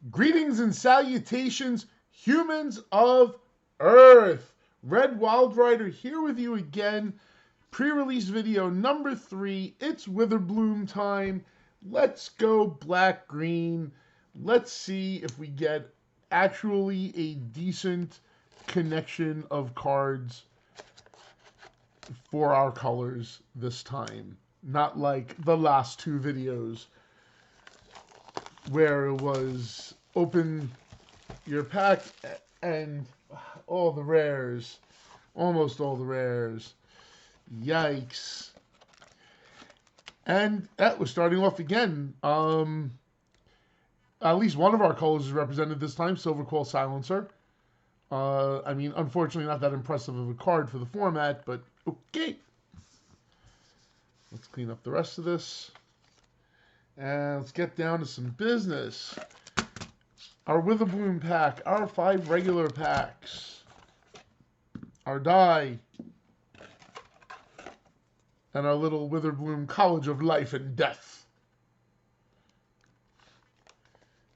Greetings and salutations, humans of Earth. Red Wild Rider here with you again. Pre-release video number 3. It's Witherbloom time. Let's go black-green. Let's see if we get actually a decent connection of cards for our colors this time. Not like the last 2 videos where it was open your pack and all the rares, almost all the rares. Yikes. And that was starting off again. At least one of our colors is represented this time, Silver Quill Silencer. I mean, unfortunately not that impressive of a card for the format, but okay. Let's clean up the rest of this. And let's get down to some business. Our Witherbloom pack, our 5 regular packs, our die, and our little Witherbloom College of Life and Death.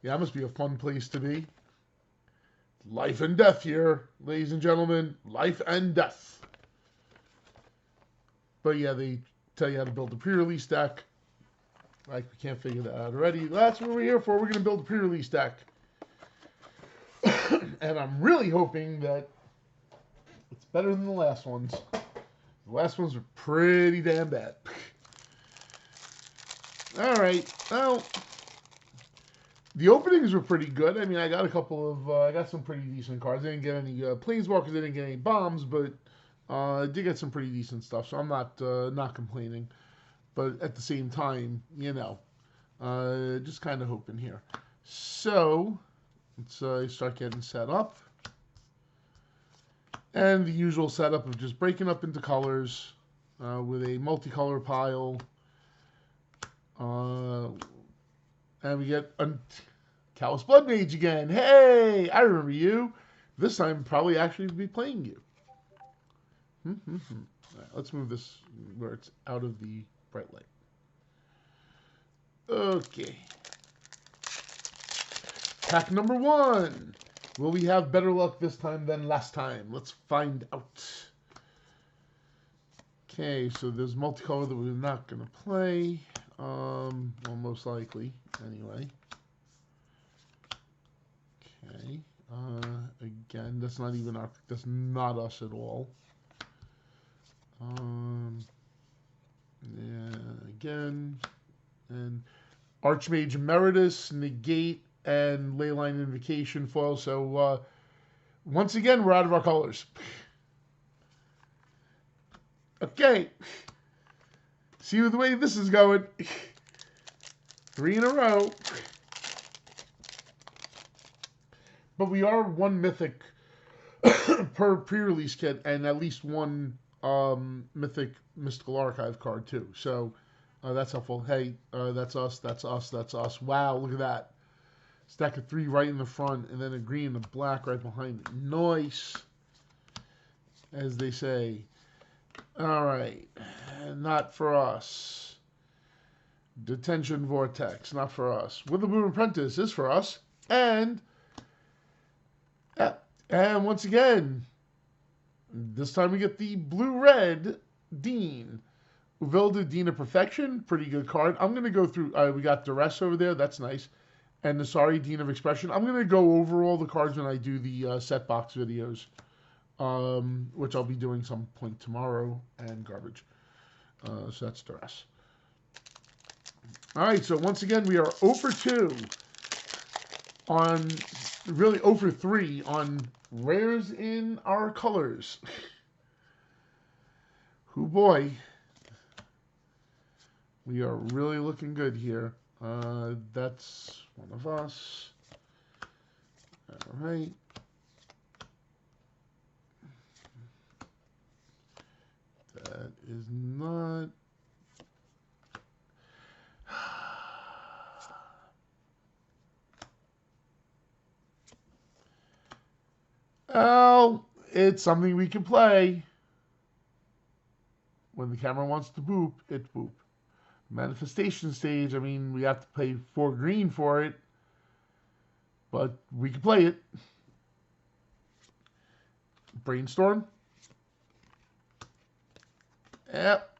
Yeah, that must be a fun place to be. Life and death here, ladies and gentlemen. Life and death. But yeah, they tell you how to build a pre-release deck. Like, we can't figure that out already. That's what we're here for. We're going to build a pre-release deck. And I'm really hoping that it's better than the last ones. The last ones were pretty damn bad. Alright, well, the openings were pretty good. I mean, I got a couple of, I got some pretty decent cards. I didn't get any Planeswalkers, I didn't get any bombs, but I did get some pretty decent stuff, so I'm not complaining. But at the same time, you know, just kind of hoping here. So, let's start getting set up. And the usual setup of just breaking up into colors with a multicolor pile. And we get a Callous Blood Mage again. Hey, I remember you. This time, probably actually be playing you. All right, let's move this where it's out of the bright light. Okay. Pack number 1. Will we have better luck this time than last time? Let's find out. Okay, so there's multicolor that we're not going to play. Well, most likely, anyway. Okay. Again, that's not even our, that's not us at all. Yeah, again, and Archmage Emeritus, Negate, and Leyline Invocation foil. So once again, we're out of our colors. Okay, see the way this is going. 3 in a row. But we are 1 mythic per pre-release kit, and at least 1 mythic mystical archive card too. So that's helpful. Hey, that's us, that's us, that's us. Wow, look at that. Stack of 3 right in the front, and then a green and a black right behind it. Nice, as they say. All right, not for us. Detention Vortex, not for us. Witherbloom Apprentice is for us. And once again, this time we get the blue-red Dean. Uvilda, Dean of Perfection, pretty good card. I'm going to go through, we got Duress over there, that's nice. And Nasari, Dean of Expression. I'm going to go over all the cards when I do the set box videos, which I'll be doing some point tomorrow, and garbage. So that's Duress. All right, so once again, we are 0 for 2 on, really 0 for 3 on rares in our colors. Hoo boy. We are really looking good here. That's one of us. All right. That is not. Well, it's something we can play. When the camera wants to boop, it boop. Manifestation stage, I mean, we have to pay 4 green for it. but we can play it. Brainstorm. Yep.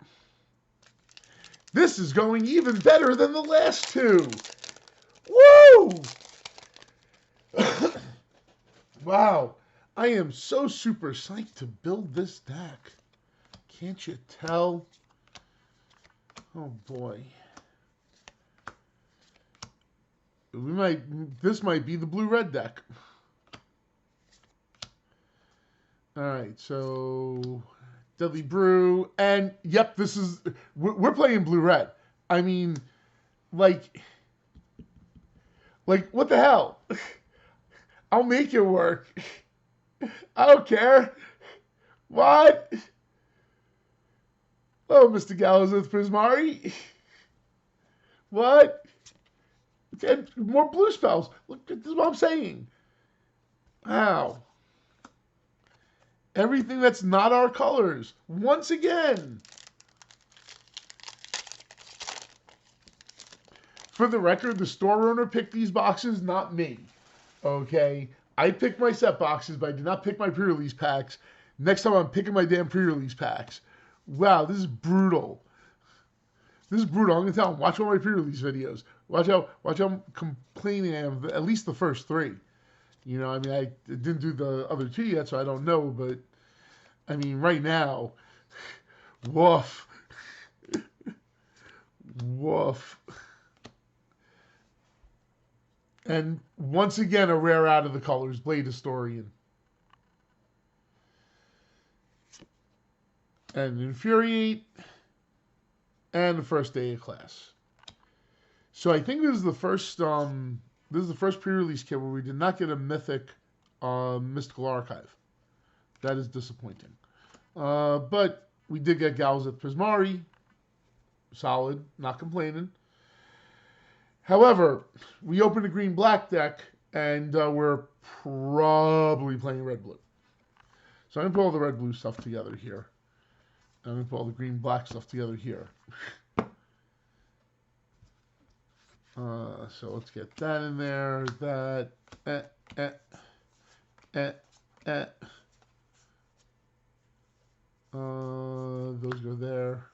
This is going even better than the last two. Woo! Wow. I am so super psyched to build this deck. Can't you tell? Oh boy. This might be the blue-red deck. Alright, so Deadly Brew, and yep, we're playing blue-red. I mean, like, what the hell? I'll make it work. I don't care. What? Oh, Mr. Gallows with Prismari. What? And more blue spells. Look, this is what I'm saying. Wow. Everything that's not our colors. Once again. For the record, the store owner picked these boxes, not me. Okay? I picked my set boxes, but I did not pick my pre-release packs. Next time I'm picking my damn pre-release packs. Wow, this is brutal. This is brutal. I'm going to tell them, watch all my pre-release videos. Watch how I'm complaining of at least the first three. You know, I mean, I didn't do the other two yet, so I don't know, but, I mean, right now, woof. Woof. And once again, a rare out of the colors, Blade Historian. And Infuriate. And the first day of class. So I think this is the first pre-release kit where we did not get a mythic mystical archive. That is disappointing. But we did get Galzeth Prismari. Solid, not complaining. However, we opened a green-black deck, and we're probably playing red-blue. So I'm going to put all the red-blue stuff together here. I'm going to put all the green-black stuff together here. So let's get that in there. That. Those go there.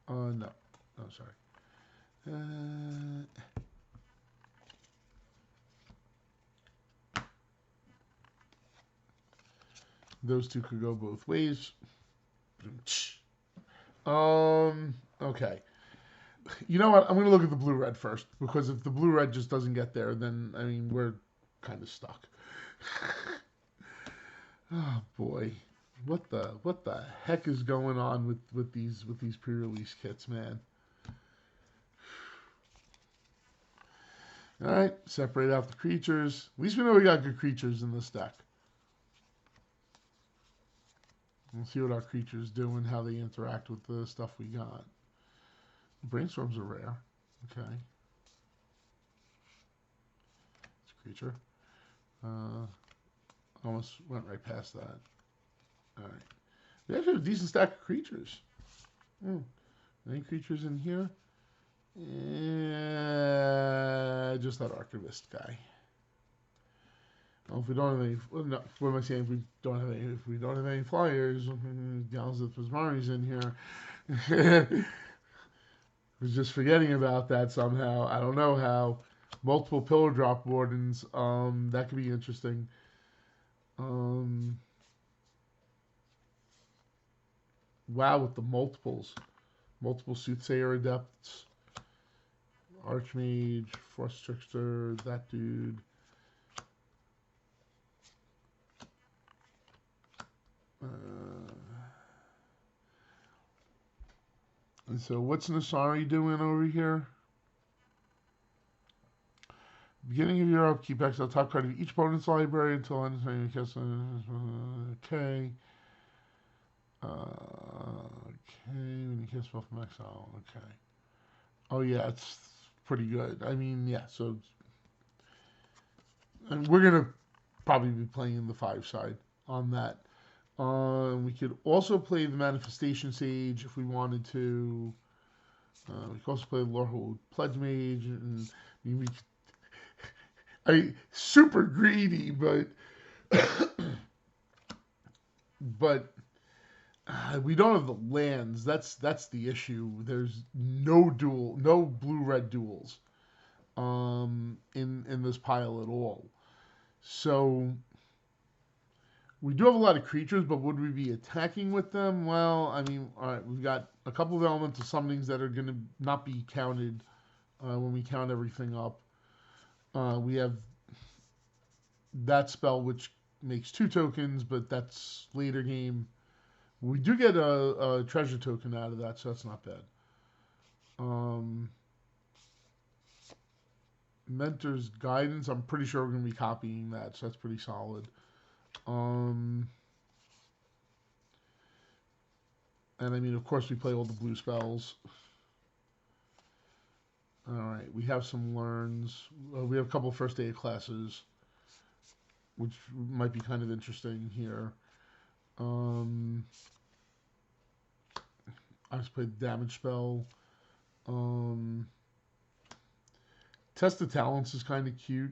No. Oh, sorry. Those two could go both ways. Okay. You know what? I'm going to look at the blue-red first, because if the blue-red just doesn't get there, then, I mean, we're kind of stuck. Oh, boy. What the heck is going on with these pre-release kits, man? All right, separate out the creatures. At least we know we got good creatures in this deck. We'll see what our creatures do and how they interact with the stuff we got. Brainstorms are rare. Okay. It's a creature. Almost went right past that. Alright. We actually have a decent stack of creatures. Any creatures in here? Yeah, just that Archivist guy. Well, if we don't have any, well, no, what am I saying? If we don't have any flyers, Galzeth Prismari's in here. Was just forgetting about that somehow. I don't know how. Multiple Pillar Drop Wardens. That could be interesting. Wow, with the multiples. Multiple Soothsayer Adepts. Archmage, Force Trickster, that dude. And so what's Nasari doing over here? Beginning of your upkeep, exile top card of each opponent's library until end of time. Okay. Okay, when you cast spell from exile. Okay. Oh yeah, it's pretty good. I mean, yeah. So, and we're gonna probably be playing the 5 side on that. We could also play the Manifestation Sage if we wanted to. We could also play Lorehold Pledge Mage, and I super greedy, but but we don't have the lands. That's the issue. There's no blue red duels in this pile at all. So we do have a lot of creatures, but would we be attacking with them? Well, I mean, all right, we've got a couple of elemental summonings that are going to not be counted when we count everything up. We have that spell, which makes 2 tokens, but that's later game. We do get a treasure token out of that, so that's not bad. Mentor's Guidance, I'm pretty sure we're going to be copying that, so that's pretty solid. And I mean, of course, we play all the blue spells. Alright, we have some learns. We have a couple first aid classes, which might be kind of interesting here. I just played the damage spell. Test of Talents is kind of cute.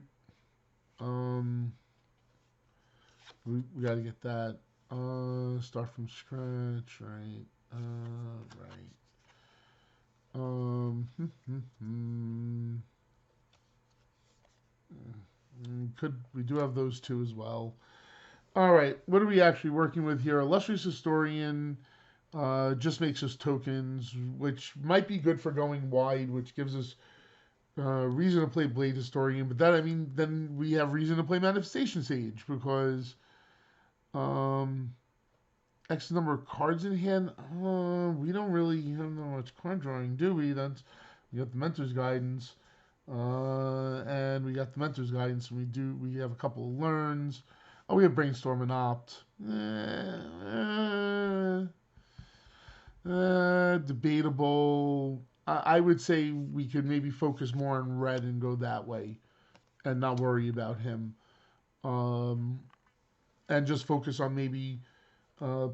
We got to get that. Start from scratch, right? Right. We do have those 2 as well. All right, what are we actually working with here? Illustrious Historian just makes us tokens, which might be good for going wide, which gives us reason to play Blade Historian. But that, I mean, then we have reason to play Manifestation Sage because X number of cards in hand. We don't really have much card drawing, do we? We got the Mentor's Guidance, and we got the Mentor's Guidance. And we have a couple of learns. Oh, we have Brainstorm and Opt. Debatable. I would say we could maybe focus more on red and go that way, and not worry about him, and just focus on maybe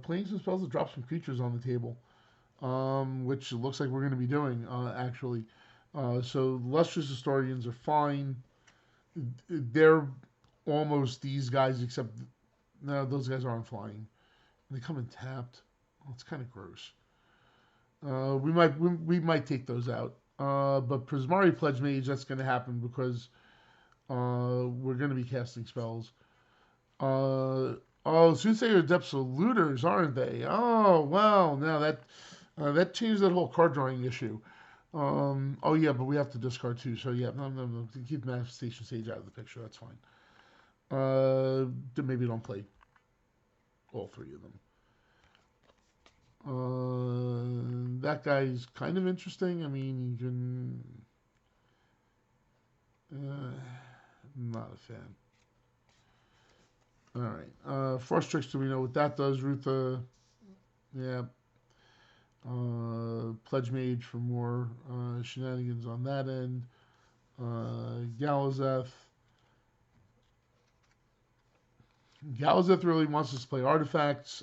playing some spells to drop some creatures on the table, which it looks like we're going to be doing actually. So Lustrous Historians are fine. They're almost these guys, except no, those guys aren't flying. They come in tapped. Well, it's kind of gross. We might take those out. But Prismari Pledge Mage, that's going to happen because we're going to be casting spells. Soothsayer Depths of Looters, aren't they? Oh, well, now that changed that whole card drawing issue. Oh yeah, but we have to discard 2, so yeah, no. Keep Manifestation Sage out of the picture. That's fine. Maybe don't play all 3 of them. That guy's kind of interesting. I mean, you can. Not a fan. All right. Frost Trickster, we know what that does. Rutha, yeah. Pledge Mage for more shenanigans on that end. Galazeth. Galazeth really wants us to play artifacts.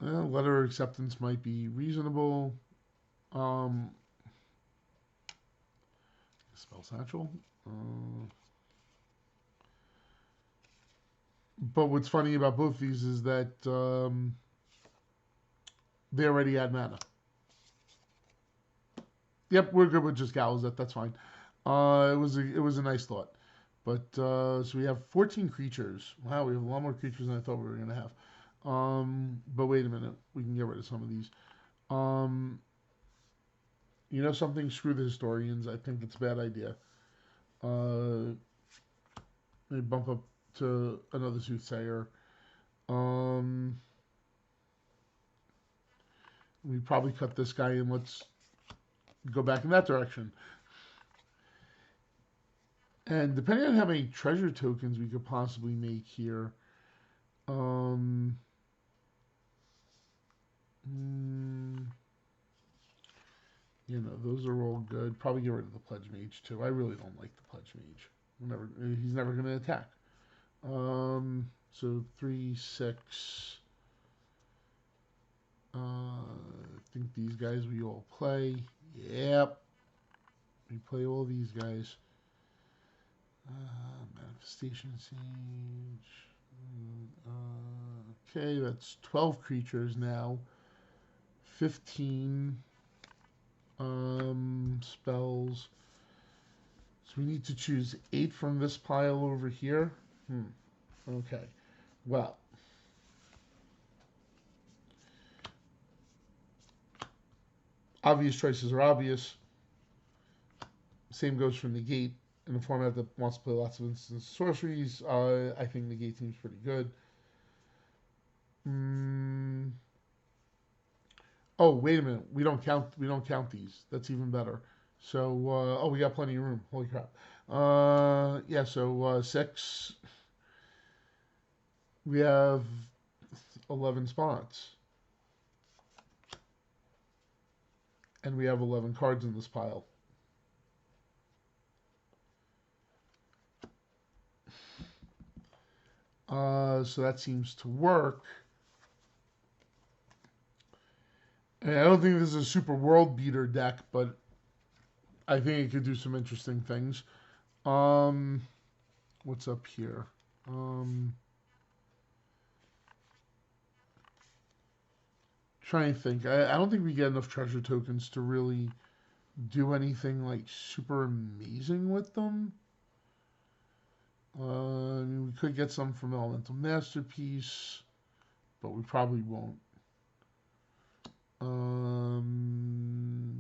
Letter of Acceptance might be reasonable. Spell Satchel. But what's funny about both these is that they already had mana. Yep, we're good with just Galazeth. That's fine. It was a nice thought. But so we have 14 creatures. Wow, we have a lot more creatures than I thought we were gonna have. But wait a minute, we can get rid of some of these. You know something? Screw the Historians. I think it's a bad idea. They bump up to another Soothsayer. We probably cut this guy and let's go back in that direction. And depending on how many treasure tokens we could possibly make here, you know, those are all good. Probably get rid of the Pledge Mage too. I really don't like the Pledge Mage. He's never going to attack. So 3, 6. think these guys we all play. Yep. We play all these guys. Manifestation Siege. Okay, that's 12 creatures now. 15 spells. So we need to choose 8 from this pile over here. Okay. Well. Obvious choices are obvious. Same goes for Negate. In a format that wants to play lots of instant sorceries, I think Negate seems pretty good. Oh, wait a minute. We don't count these. That's even better. So, we got plenty of room. Holy crap. Yeah, so 6. We have 11 spots. And we have 11 cards in this pile. So that seems to work. And I don't think this is a super world beater deck, but I think it could do some interesting things. What's up here? Trying to think. I don't think we get enough treasure tokens to really do anything like super amazing with them. I mean, we could get some from Elemental Masterpiece, but we probably won't.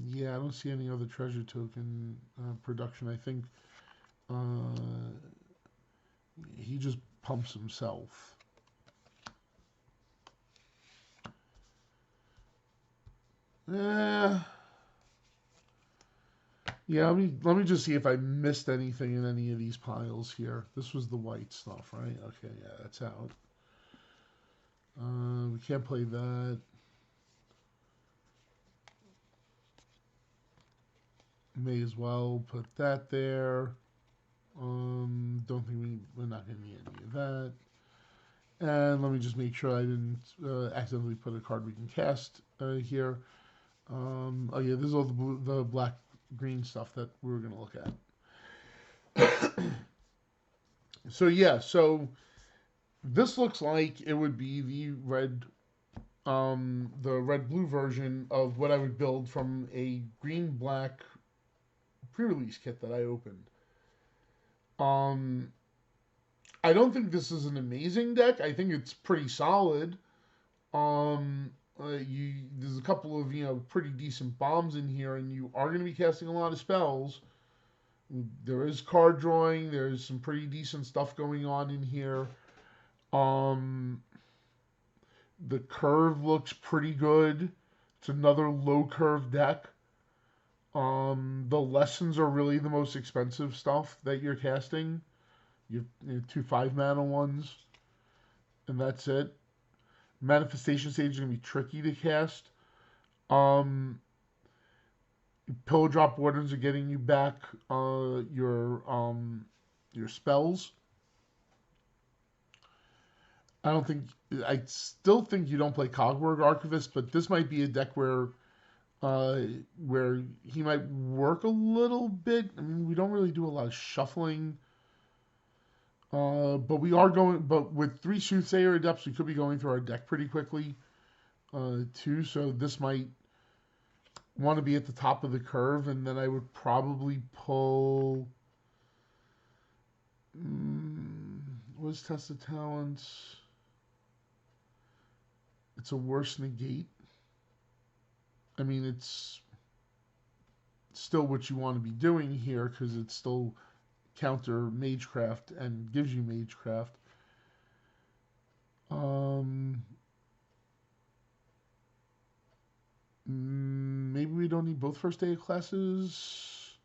Yeah, I don't see any other treasure token production. I think he just pumps himself. Yeah, let me just see if I missed anything in any of these piles here. This was the white stuff, right? Okay, yeah, that's out. We can't play that. May as well put that there. Don't think we're not going to need any of that. And let me just make sure I didn't accidentally put a card we can cast here. Oh yeah, this is all the black green stuff that we were going to look at. So yeah, so this looks like it would be the red blue version of what I would build from a green black pre-release kit that I opened. I don't think this is an amazing deck. I think it's pretty solid. There's a couple of pretty decent bombs in here, and you are going to be casting a lot of spells. There is card drawing. There's some pretty decent stuff going on in here. The curve looks pretty good. It's another low curve deck. The lessons are really the most expensive stuff that you're casting. You have 2 5-mana ones, and that's it. Manifestation Stage is going to be tricky to cast. Pillow Drop Wardens are getting you back your spells. I still think you don't play Cogburg Archivist, but this might be a deck where he might work a little bit. I mean, we don't really do a lot of shuffling. But with 3 Soothsayer Adepts, we could be going through our deck pretty quickly, too. So this might want to be at the top of the curve, and then I would probably pull. What's Test of Talents? It's a worse negate. I mean, it's still what you want to be doing here because it's still counter Magecraft and gives you Magecraft. Maybe we don't need both first aid classes.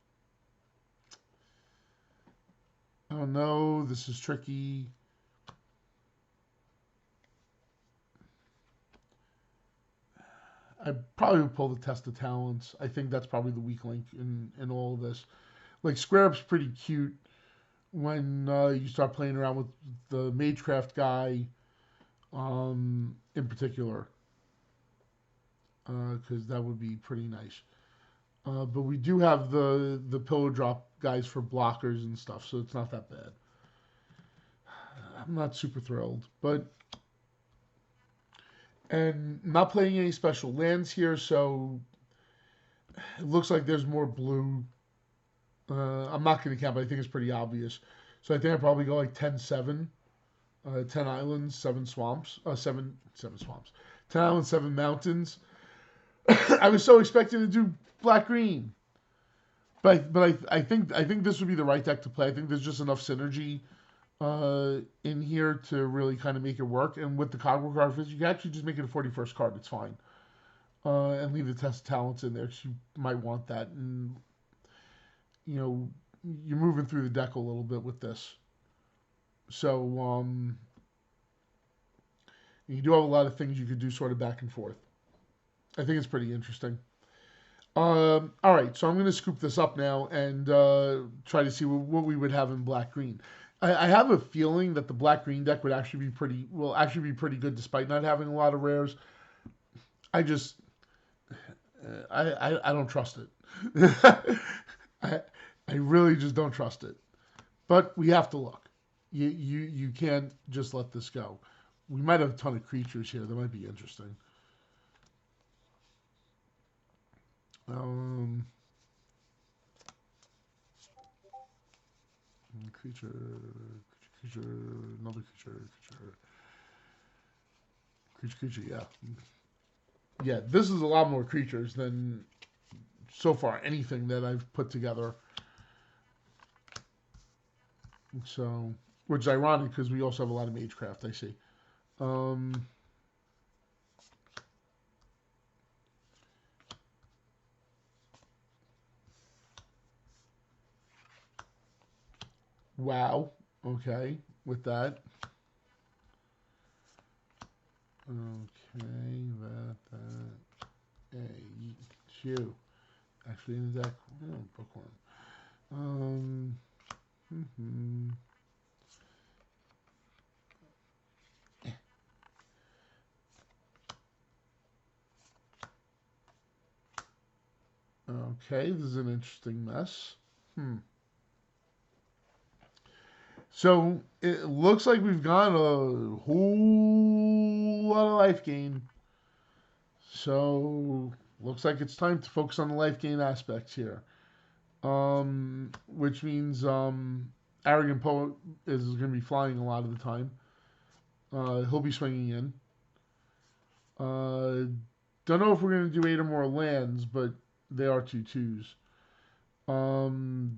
I don't know. This is tricky. I probably would pull the Test of Talents. I think that's probably the weak link in all of this. Like, Square Up's pretty cute when you start playing around with the Magecraft guy in particular. because that would be pretty nice. But we do have the pillow drop guys for blockers and stuff, so it's not that bad. I'm not super thrilled, but and not playing any special lands here, so it looks like there's more blue. I'm not going to count, but I think it's pretty obvious. So I think I probably go like 10-7, 10 islands, 7 swamps, 7 swamps, 10 islands, 7 mountains. I was so expecting to do black green, but I think this would be the right deck to play. I think there's just enough synergy in here to really kind of make it work. And with the Cogwheel card, you can actually just make it a 41st card. It's fine. And leave the test of talents in there because you might want that. And, you know, you're moving through the deck a little bit with this. So, you do have a lot of things you could do sort of back and forth. I think it's pretty interesting. All right, so I'm going to scoop this up now and try to see what we would have in black-green. I have a feeling that the black-green deck would actually be pretty good despite not having a lot of rares. I just I don't trust it. I really just don't trust it. But we have to look. You can't just let this go. We might have a ton of creatures here that might be interesting. Creature, another creature, yeah. Yeah, this is a lot more creatures than so far anything that I've put together. So, which is ironic because we also have a lot of Magecraft, I see. Wow. Okay, with that. Okay, that. Hey, you. Actually, in the deck. Oh, bookworm. Okay, this is an interesting mess. So it looks like we've got a whole lot of life gain. So looks like it's time to focus on the life gain aspects here. Which means Arrogant Poet is going to be flying a lot of the time. He'll be swinging in. Don't know if we're going to do 8 or more lands, but they are 2/2s.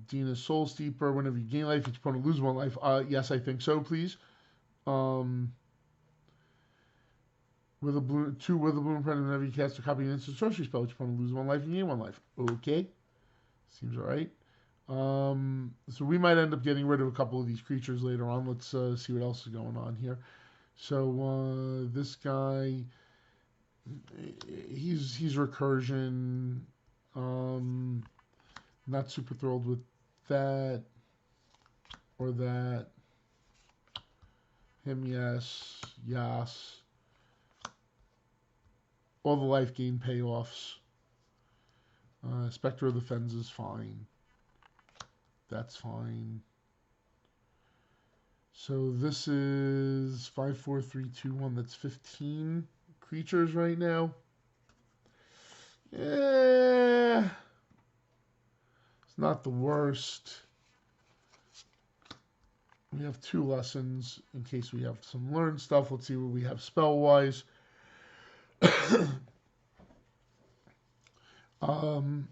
Dina's Soul Steeper. Whenever you gain life, each opponent loses 1 life. Yes, I think so, please. With a blue, 2 Witherbloom, whenever you cast a copy of an instant sorcery spell, each opponent loses 1 life and you gain 1 life. Okay. Seems alright. So we might end up getting rid of a couple of these creatures later on. Let's see what else is going on here. So this guy, he's recursion. Not super thrilled with that or that. Him, yes. Yes. All the life gain payoffs. Spectre of the Fens is fine. That's fine. So this is 5, 4, 3, 2, 1. That's 15 creatures right now. Yeah. It's not the worst. We have 2 lessons in case we have some learned stuff. Let's see what we have spell-wise. I'm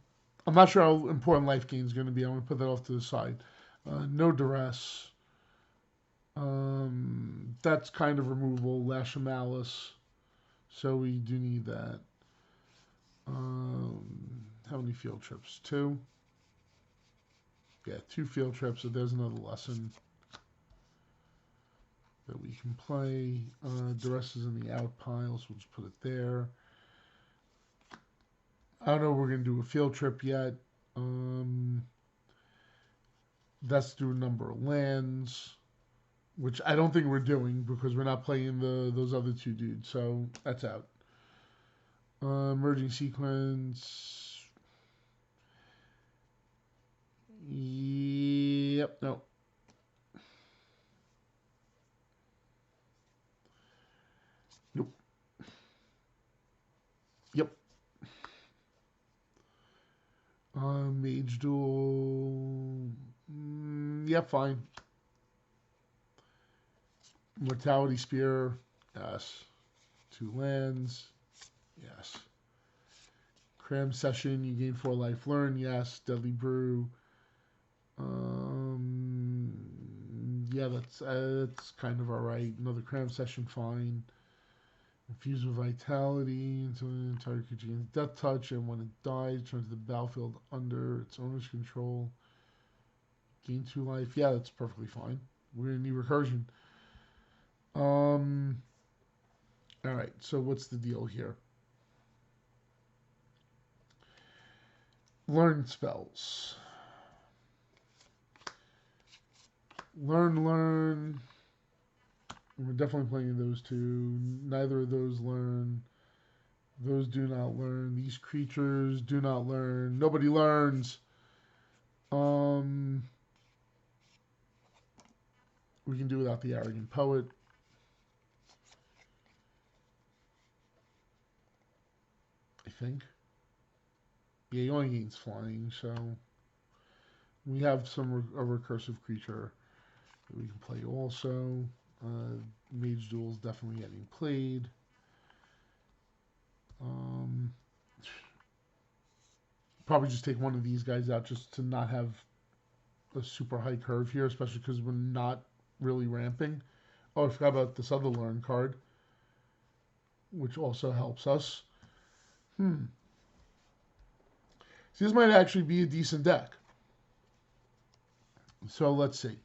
not sure how important life gain is going to be. I'm going to put that off to the side. No duress. That's kind of removable. Lash of Malice. So we do need that. How many field trips? 2. Yeah, 2 field trips. So there's another lesson that we can play. Duress is in the out pile, so we'll just put it there. I don't know if we're going to do a field trip yet. That's through a number of lands, which I don't think we're doing because we're not playing those other 2 dudes. So that's out. Merging sequence. Yep, no. Nope. Yep. Mage duel. Yeah, fine. Mortality spear. Yes. 2 lands. Yes. Cram session. You gain 4 life. Learn. Yes. Deadly brew. Yeah, that's kind of alright. Another cram session. Fine. Infuse with vitality until the entire creature gains death touch, and when it dies, turns the battlefield under its owner's control. Gain 2 life. Yeah, that's perfectly fine. We're gonna need recursion. Alright, so what's the deal here? Learn spells. Learn. We're definitely playing those two. Neither of those learn. Those do not learn. These creatures do not learn. Nobody learns. We can do without the arrogant poet. I think. Yeah, he only gains flying, so we have a recursive creature that we can play also. Mage Duel's definitely getting played. Probably just take one of these guys out just to not have a super high curve here, especially because we're not really ramping. Oh, I forgot about this other learn card, which also helps us. See, this might actually be a decent deck. So let's see.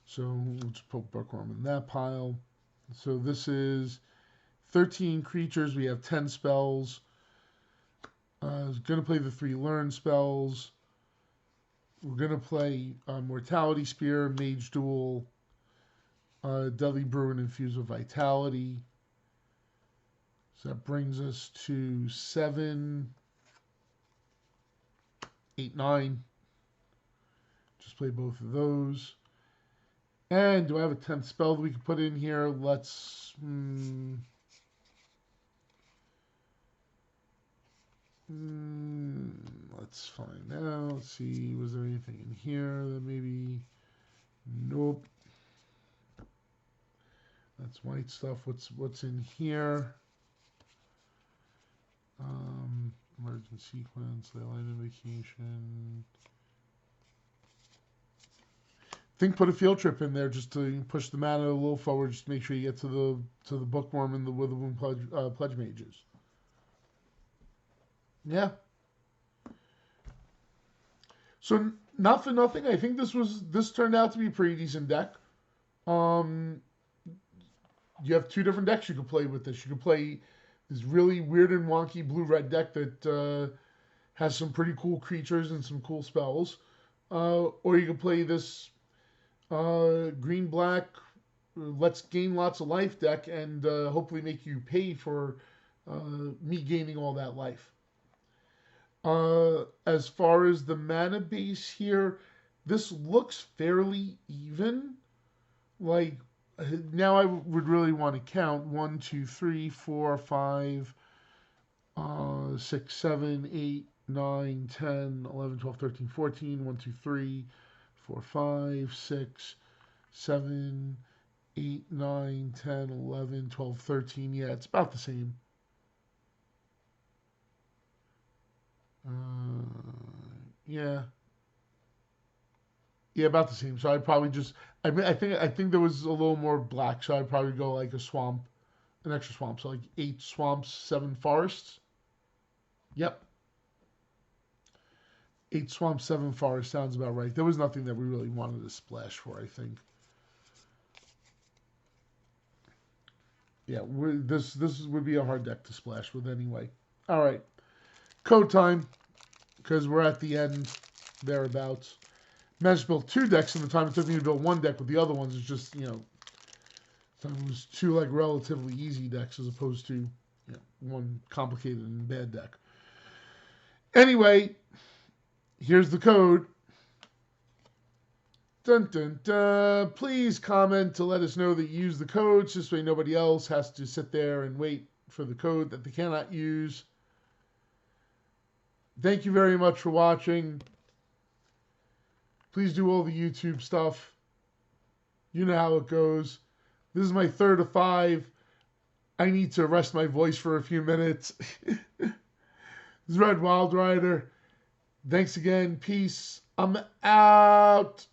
So we'll just put Bookworm in that pile. So this is 13 creatures. We have 10 spells. Going to play the 3 learn spells. We're going to play Mortality Spear, Mage Duel, Deadly Brew, and Infuse with Vitality. So that brings us to 7, 8, 9. Just play both of those. And do I have a 10th spell that we can put in here? Let's find out. Let's see. Was there anything in here that maybe? Nope. That's white stuff. What's in here? Emergent sequence, leyline invocation. Think put a field trip in there just to push the mana a little forward, just to make sure you get to the Bookworm and the Witherbloom pledge mages. Yeah. So not for nothing, I think this turned out to be a pretty decent deck. You have 2 different decks you could play with this. You could play this really weird and wonky blue-red deck that has some pretty cool creatures and some cool spells. Or you could play this green-black, let's gain lots of life deck and hopefully make you pay for me gaining all that life. As far as the mana base here, this looks fairly even. Like, now I would really want to count 1, 2, 3, 4, 5, 6, 7, 8, 9, 10, 11, 12, 13, 14, 1, 2, 3, 4, 5, 6, 7, 8, 9, 10, 11, 12, 13. Yeah, it's about the same. Yeah. Yeah, about the same. So I'd probably just, I think there was a little more black, so I'd probably go like a swamp, an extra swamp. So like 8 swamps, 7 forests. Yep. 8 swamps, 7 forests sounds about right. There was nothing that we really wanted to splash for, I think. Yeah, this would be a hard deck to splash with anyway. All right, code time, because we're at the end, thereabouts. Managed to build 2 decks in the time it took me to build 1 deck with the other ones. It's just, it was 2 like relatively easy decks as opposed to, one complicated and bad deck. Anyway, here's the code. Dun, dun, dun. Please comment to let us know that you use the codes. This way nobody else has to sit there and wait for the code that they cannot use. Thank you very much for watching. Please do all the YouTube stuff. You know how it goes. This is my 3rd of 5. I need to rest my voice for a few minutes. This is Red Wild Rider. Thanks again. Peace. I'm out.